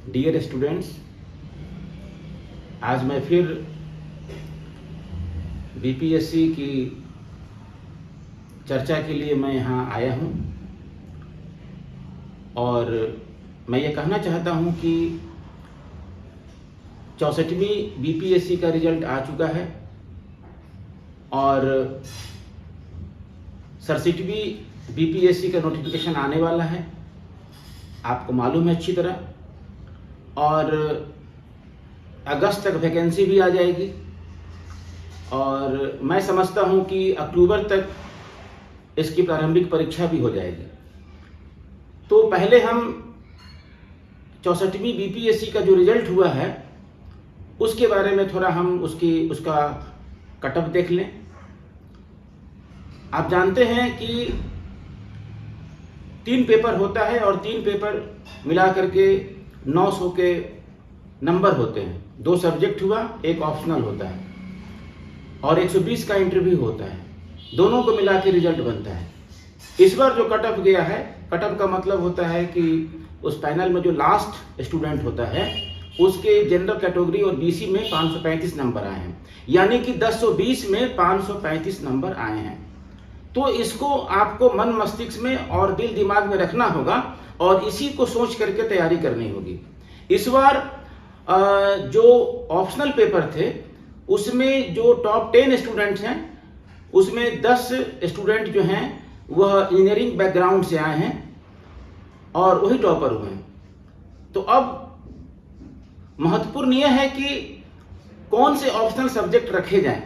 Dear students, आज मैं फिर बीपीएससी की चर्चा के लिए मैं यहाँ आया हूँ और मैं ये कहना चाहता हूँ कि 64वीं बीपीएससी का रिजल्ट आ चुका है और 67वीं बीपीएससी का नोटिफिकेशन आने वाला है, आपको मालूम है अच्छी तरह। और अगस्त तक वैकेंसी भी आ जाएगी और मैं समझता हूँ कि अक्टूबर तक इसकी प्रारंभिक परीक्षा भी हो जाएगी। तो पहले हम 64वीं बीपीएससी का जो रिजल्ट हुआ है उसके बारे में थोड़ा हम उसका कटअप देख लें। आप जानते हैं कि 3 पेपर होता है और 3 पेपर मिला करके 900 के नंबर होते हैं। 2 सब्जेक्ट हुआ, एक ऑप्शनल होता है और 120 का इंटरव्यू होता है। दोनों को मिला के रिजल्ट बनता है। इस बार जो कटअप गया है, कटअप का मतलब होता है कि उस पैनल में जो लास्ट स्टूडेंट होता है उसके जनरल कैटेगरी और बीसी में 535 नंबर आए हैं, यानी कि 1020 में 535 नंबर आए हैं। तो इसको आपको मन मस्तिष्क में और दिल दिमाग में रखना होगा और इसी को सोच करके तैयारी करनी होगी। इस बार जो ऑप्शनल पेपर थे उसमें जो टॉप 10 स्टूडेंट्स हैं उसमें 10 स्टूडेंट जो हैं वह इंजीनियरिंग बैकग्राउंड से आए हैं और वही टॉपर हुए हैं। तो अब महत्वपूर्ण यह है कि कौन से ऑप्शनल सब्जेक्ट रखे जाएं,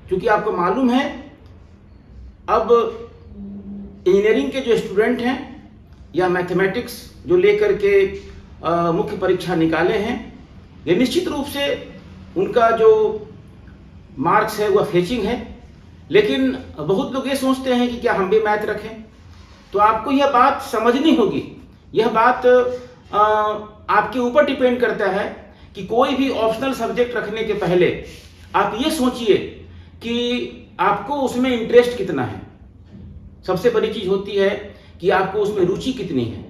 क्योंकि आपको मालूम है अब इंजीनियरिंग के जो स्टूडेंट हैं या मैथमेटिक्स जो लेकर के मुख्य परीक्षा निकाले हैं, ये निश्चित रूप से उनका जो मार्क्स है वह फेचिंग है। लेकिन बहुत लोग ये सोचते हैं कि क्या हम भी मैथ रखें। तो आपको यह बात समझनी होगी। यह बात आपके ऊपर डिपेंड करता है कि कोई भी ऑप्शनल सब्जेक्ट रखने के पहले आप ये सोचिए कि आपको उसमें इंटरेस्ट कितना है। सबसे बड़ी चीज होती है कि आपको उसमें रुचि कितनी है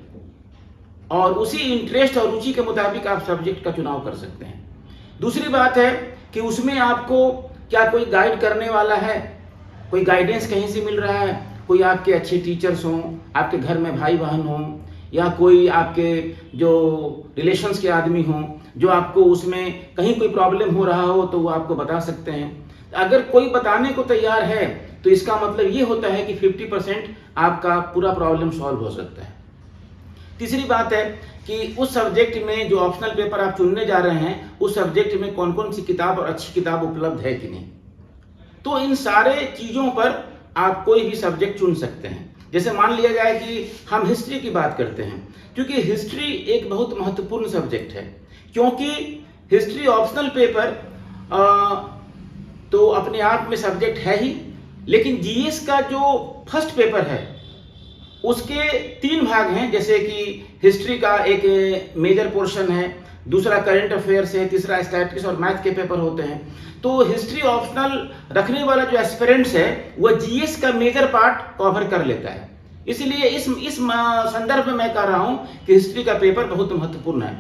और उसी इंटरेस्ट और रुचि के मुताबिक आप सब्जेक्ट का चुनाव कर सकते हैं। दूसरी बात है कि उसमें आपको क्या कोई गाइड करने वाला है, कोई गाइडेंस कहीं से मिल रहा है, कोई आपके अच्छे टीचर्स हों, आपके घर में भाई बहन हों या कोई आपके जो रिलेशंस के आदमी हों जो आपको उसमें कहीं कोई प्रॉब्लम हो रहा हो तो वो आपको बता सकते हैं। अगर कोई बताने को तैयार है तो इसका मतलब ये होता है कि 50% आपका पूरा प्रॉब्लम सॉल्व हो सकता है। तीसरी बात है कि उस सब्जेक्ट में जो ऑप्शनल पेपर आप चुनने जा रहे हैं उस सब्जेक्ट में कौन कौन सी किताब और अच्छी किताब उपलब्ध है कि नहीं। तो इन सारे चीज़ों पर आप कोई भी सब्जेक्ट चुन सकते हैं। जैसे मान लिया जाए कि हम हिस्ट्री की बात करते हैं, क्योंकि हिस्ट्री एक बहुत महत्वपूर्ण सब्जेक्ट है। क्योंकि हिस्ट्री ऑप्शनल पेपर तो अपने आप में सब्जेक्ट है ही, लेकिन जीएस का जो फर्स्ट पेपर है उसके 3 भाग हैं। जैसे कि हिस्ट्री का एक मेजर पोर्शन है, दूसरा करंट अफेयर्स है, तीसरा स्टैटिस्टिक्स और मैथ के पेपर होते हैं। तो हिस्ट्री ऑप्शनल रखने वाला जो एस्पिरेंट्स है वह जीएस का मेजर पार्ट कवर कर लेता है। इसलिए इस संदर्भ में मैं कह रहा हूं कि हिस्ट्री का पेपर बहुत महत्वपूर्ण है।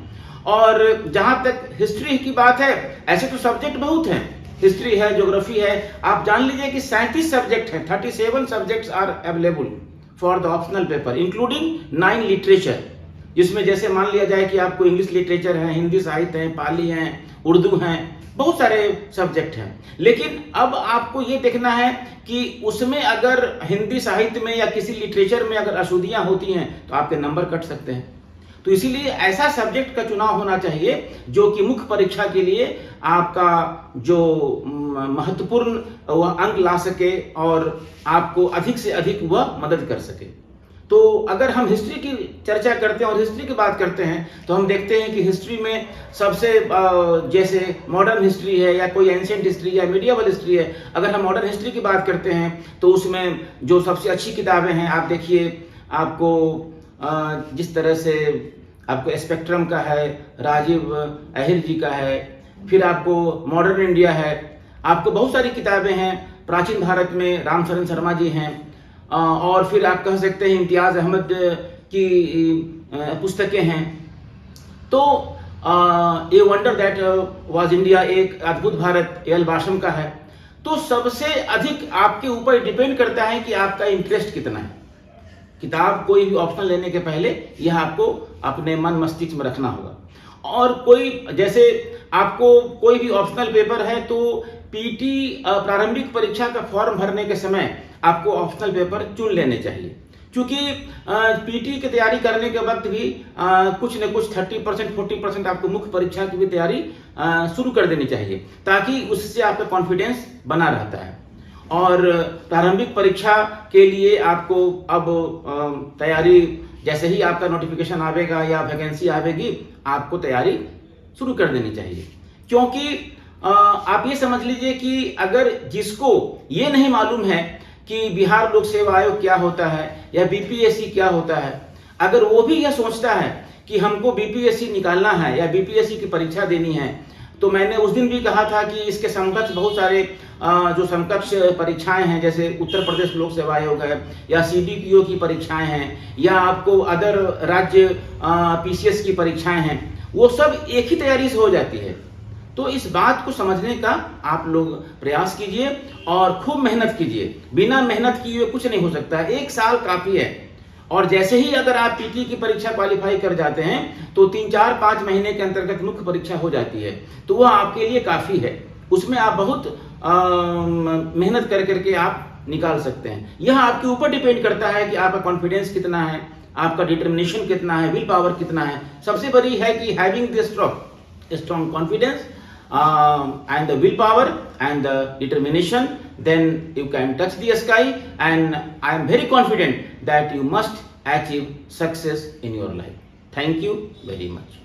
और जहां तक हिस्ट्री की बात है, ऐसे तो सब्जेक्ट बहुत हैं, हिस्ट्री है, ज्योग्राफी है। आप जान लीजिए कि 37 सब्जेक्ट हैं, 37 subjects are available for the optional paper including 9 literature, जिसमें जैसे मान लिया जाए कि आपको इंग्लिश लिटरेचर है, हिंदी साहित्य है, पाली है, उर्दू है, बहुत सारे सब्जेक्ट हैं। लेकिन अब आपको ये देखना है कि उसमें अगर हिंदी साहित्य में या किसी लिटरेचर में अगर अशुद्धियां होती हैं तो आपके नंबर कट सकते हैं। तो इसीलिए ऐसा सब्जेक्ट का चुनाव होना चाहिए जो कि मुख्य परीक्षा के लिए आपका जो महत्वपूर्ण वह अंक ला सके और आपको अधिक से अधिक वह मदद कर सके। तो अगर हम हिस्ट्री की चर्चा करते हैं और हिस्ट्री की बात करते हैं तो हम देखते हैं कि हिस्ट्री में सबसे जैसे मॉडर्न हिस्ट्री है या कोई एंशिएंट हिस्ट्री या मीडिएवल हिस्ट्री है। अगर हम मॉडर्न हिस्ट्री की बात करते हैं तो उसमें जो सबसे अच्छी किताबें हैं, आप देखिए, आपको जिस तरह से आपको स्पेक्ट्रम का है, राजीव अहिर जी का है, फिर आपको मॉडर्न इंडिया है, आपको बहुत सारी किताबें हैं। प्राचीन भारत में रामशरण शर्मा जी हैं और फिर आप कह सकते हैं इम्तियाज़ अहमद की पुस्तकें हैं। तो a wonder that was India, एक अद्भुत भारत एल बाशम का है। तो सबसे अधिक आपके ऊपर डिपेंड करता है कि आपका इंटरेस्ट कितना है। किताब कोई भी ऑप्शनल लेने के पहले यह आपको अपने मन मस्तिष्क में रखना होगा। और कोई जैसे आपको कोई भी ऑप्शनल पेपर है तो पीटी प्रारंभिक परीक्षा का फॉर्म भरने के समय आपको ऑप्शनल पेपर चुन लेने चाहिए, क्योंकि पीटी की तैयारी करने के वक्त भी कुछ न कुछ 30% 40% आपको मुख्य परीक्षा की भी तैयारी शुरू कर देनी चाहिए, ताकि उससे आपका कॉन्फिडेंस बना रहता है। और प्रारंभिक परीक्षा के लिए आपको अब तैयारी, जैसे ही आपका नोटिफिकेशन आवेगा या वैकेंसी आवेगी, आपको तैयारी शुरू कर देनी चाहिए। क्योंकि आप ये समझ लीजिए कि अगर जिसको ये नहीं मालूम है कि बिहार लोक सेवा आयोग क्या होता है या बीपीएससी क्या होता है, अगर वो भी यह सोचता है कि हमको बीपीएससी निकालना है या बीपीएससी की परीक्षा देनी है, तो मैंने उस दिन भी कहा था कि इसके समकक्ष बहुत सारे जो समकक्ष परीक्षाएं हैं, जैसे उत्तर प्रदेश लोक सेवा आयोग है या सीडीपीओ की परीक्षाएं हैं या आपको अदर राज्य पीसीएस की परीक्षाएं हैं, वो सब एक ही तैयारी से हो जाती है। तो इस बात को समझने का आप लोग प्रयास कीजिए और खूब मेहनत कीजिए। बिना मेहनत किए कुछ नहीं हो सकता है, 1 साल काफ़ी है। और जैसे ही अगर आप पीटी की परीक्षा क्वालिफाई कर जाते हैं तो 3-4-5 महीने के अंतर्गत मुख्य परीक्षा हो जाती है, तो वह आपके लिए काफ़ी है। उसमें आप बहुत मेहनत करके आप निकाल सकते हैं। यह आपके ऊपर डिपेंड करता है कि आपका कॉन्फिडेंस कितना है, आपका डिटर्मिनेशन कितना है, विल पावर कितना है। सबसे बड़ी है कि having the strong confidence and the willpower and the determination, then you can touch the sky, and I am very confident that you must achieve success in your life. Thank you very much.